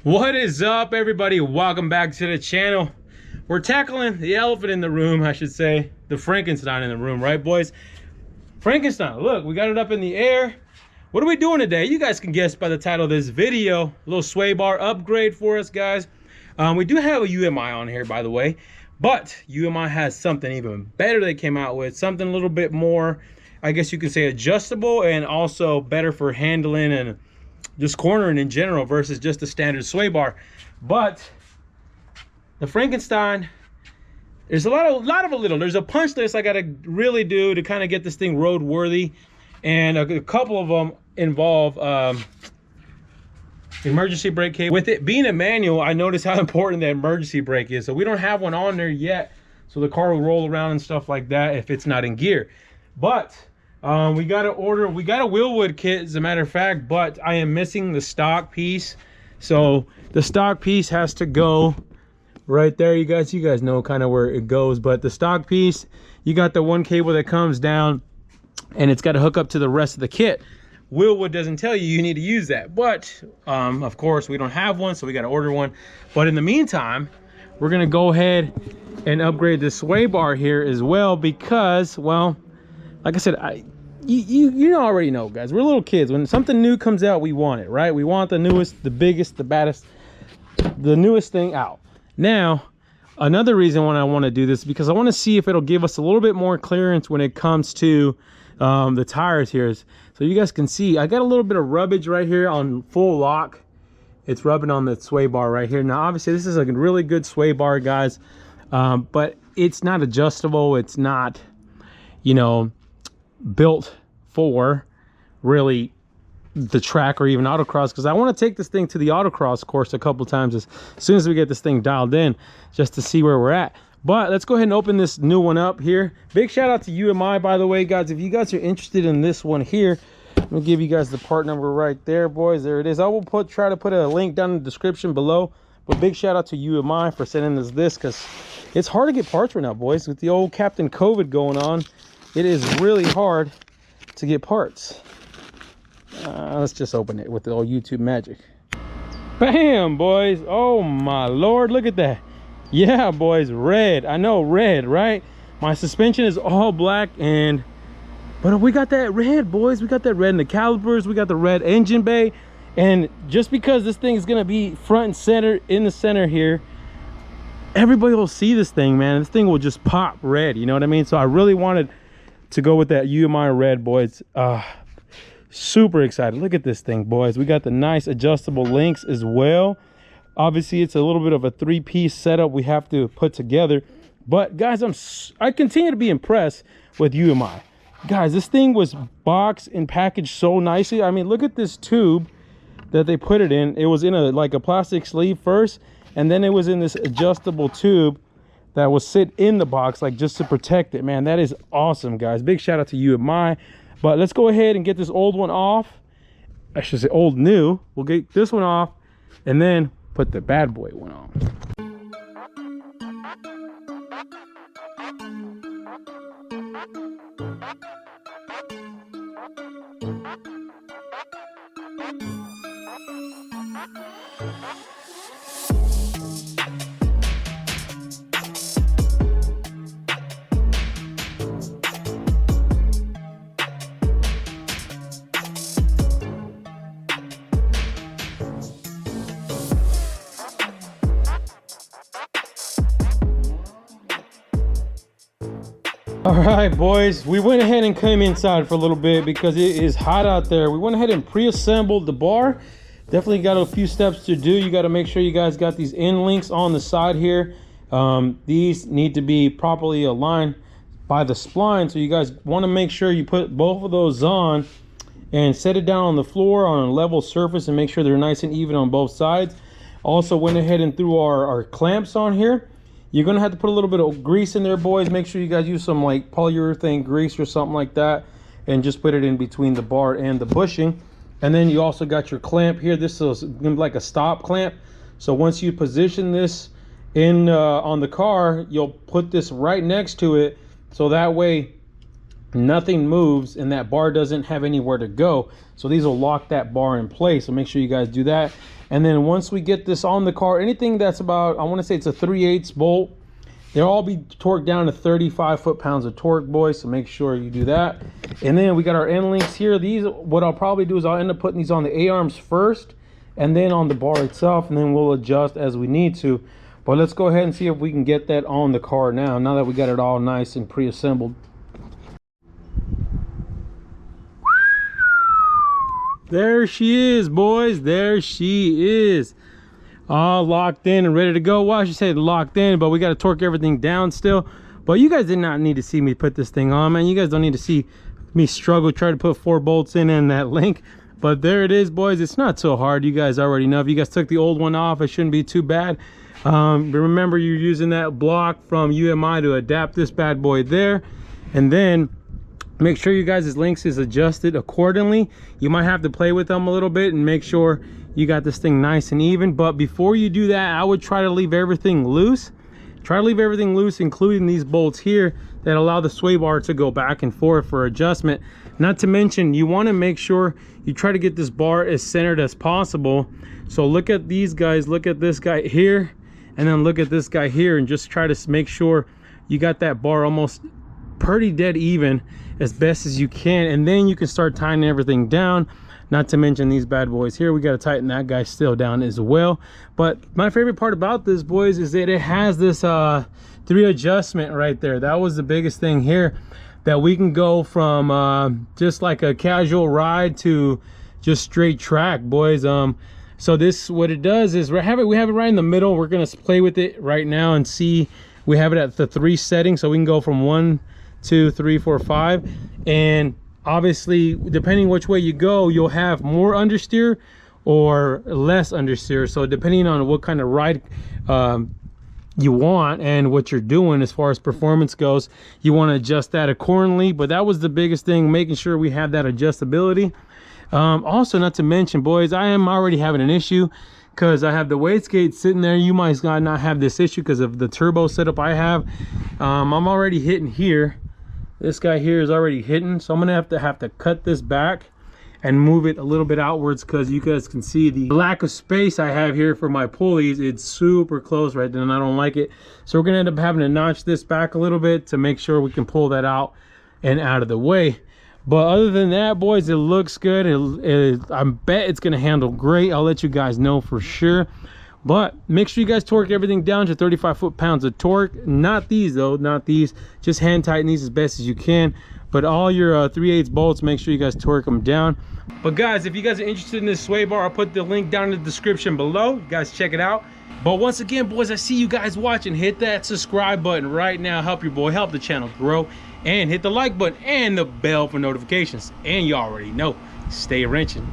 What is up, everybody? Welcome back to the channel. We're tackling the elephant in the room, I should say, the Frankenstein in the room, right, boys? Frankenstein, look, we got it up in the air. What are we doing today? You guys can guess by the title of this video. A little sway bar upgrade for us, guys. We do have a UMI on here, by the way, but UMI has something even better they came out with, something a little bit more, I guess you could say, adjustable and also better for handling and just cornering in general versus just the standard sway bar. But the Frankenstein, there's a lot of a little. There's a punch list I gotta really do to kind of get this thing road worthy, and a couple of them involve emergency brake cable. With it being a manual, I noticed how important that emergency brake is. So we don't have one on there yet, so the car will roll around and stuff like that if it's not in gear. But we got a wheelwood kit, as a matter of fact, but I am missing the stock piece. So the stock piece has to go right there. You guys know kind of where it goes, but the stock piece, you got the one cable that comes down and it's got to hook up to the rest of the kit. Wheelwood doesn't tell you need to use that, but of course we don't have one, so we got to order one. But in the meantime, we're gonna go ahead and upgrade the sway bar here as well, because, well, like I said, you already know, guys, we're little kids. When something new comes out, we want it, right? We want the newest, the biggest, the baddest, the newest thing out. Now, another reason why I want to do this, because I want to see if it'll give us a little bit more clearance when it comes to the tires here. So you guys can see, I got a little bit of rubbage right here on full lock. It's rubbing on the sway bar right here. Now, obviously, this is a really good sway bar, guys, but it's not adjustable. It's not, you know, built for really the track or even autocross, because I want to take this thing to the autocross course a couple times as soon as we get this thing dialed in, just to see where we're at. But let's go ahead and open this new one up here. Big shout out to UMI, by the way, guys. If you guys are interested in this one here, I'm gonna give you guys the part number right there, boys. There it is. I will try to put a link down in the description below, but big shout out to UMI for sending us this, because it's hard to get parts right now, boys. With the old Captain COVID going on, it is really hard to get parts. Let's just open it with the old YouTube magic. Bam, boys. Oh my lord, look at that. Yeah, boys, red. I know, red, right? My suspension is all black, but we got that red, boys. We got that red in the calipers. We got the red engine bay. And just because this thing is gonna be front and center in the center here, everybody will see this thing, man. This thing will just pop red, you know what I mean? So I really wanted to go with that UMI red, boys. Super excited. Look at this thing, boys. We got the nice adjustable links as well. Obviously, it's a little bit of a three-piece setup we have to put together, but guys, I continue to be impressed with UMI. Guys, this thing was boxed and packaged so nicely. I mean, look at this tube that they put it in. It was in like a plastic sleeve first, and then it was in this adjustable tube that will sit in the box, like, just to protect it. Man, that is awesome, guys. Big shout out to UMI. But let's go ahead and get this old one off. I should say old new. We'll get this one off and then put the bad boy one on. All right, boys, we went ahead and came inside for a little bit because it is hot out there. We went ahead and pre-assembled the bar. Definitely got a few steps to do. You got to make sure you guys got these end links on the side here. These need to be properly aligned by the spline, so you guys want to make sure you put both of those on and set it down on the floor on a level surface and make sure they're nice and even on both sides. Also went ahead and threw our clamps on here. You're gonna have to put a little bit of grease in there, boys. Make sure you guys use some like polyurethane grease or something like that, and just put it in between the bar and the bushing. And then you also got your clamp here. This is gonna be like a stop clamp. So once you position this in on the car, you'll put this right next to it, so that way nothing moves and that bar doesn't have anywhere to go. So these will lock that bar in place, so make sure you guys do that. And then once we get this on the car, anything that's about, I want to say it's a 3/8 bolt, they'll all be torqued down to 35 foot-pounds of torque, boys. So make sure you do that. And then we got our end links here. These, what I'll probably do is I'll end up putting these on the A-arms first and then on the bar itself, and then we'll adjust as we need to. But let's go ahead and see if we can get that on the car now that we got it all nice and pre-assembled. There she is, boys. There she is. All locked in and ready to go. Well, I should say locked in, but we got to torque everything down still. But you guys did not need to see me put this thing on, man. You guys don't need to see me struggle, try to put 4 bolts in that link. But there it is, boys. It's not so hard. You guys already know. If you guys took the old one off, it shouldn't be too bad. Remember, you're using that block from UMI to adapt this bad boy there. And then make sure you guys' links is adjusted accordingly. You might have to play with them a little bit and make sure you got this thing nice and even. But before you do that, I would try to leave everything loose. Try to leave everything loose, including these bolts here that allow the sway bar to go back and forth for adjustment. Not to mention, you want to make sure you try to get this bar as centered as possible. So look at these guys, look at this guy here, and then look at this guy here, and just try to make sure you got that bar almost pretty dead even as best as you can. And then you can start tightening everything down. Not to mention these bad boys here, we got to tighten that guy still down as well. But my favorite part about this, boys, is that it has this 3 adjustment right there. That was the biggest thing here, that we can go from just like a casual ride to just straight track, boys. So this, what it does is we have it right in the middle. We're gonna play with it right now and see. We have it at the 3 setting, so we can go from 1, 2, 3, 4, 5. And obviously, depending which way you go, you'll have more understeer or less understeer. So depending on what kind of ride you want and what you're doing as far as performance goes, you want to adjust that accordingly. But that was the biggest thing, making sure we have that adjustability. Also, not to mention, boys, I am already having an issue because I have the wastegate sitting there. You might not have this issue because of the turbo setup I have. I'm already hitting here. This guy here is already hitting, so I'm gonna have to cut this back and move it a little bit outwards, because you guys can see the lack of space I have here for my pulleys. It's super close right there, and I don't like it. So we're gonna end up having to notch this back a little bit to make sure we can pull that out and out of the way. But other than that, boys, it looks good. I bet it's gonna handle great. I'll let you guys know for sure. But make sure you guys torque everything down to 35 foot-pounds of torque. Not these though, not these. Just hand tighten these as best as you can. But all your 3/8 bolts, make sure you guys torque them down. But guys, if you guys are interested in this sway bar, I'll put the link down in the description below. You guys check it out. But once again, boys, I see you guys watching. Hit that subscribe button right now. Help your boy, help the channel grow. And hit the like button and the bell for notifications. And you already know, stay wrenching.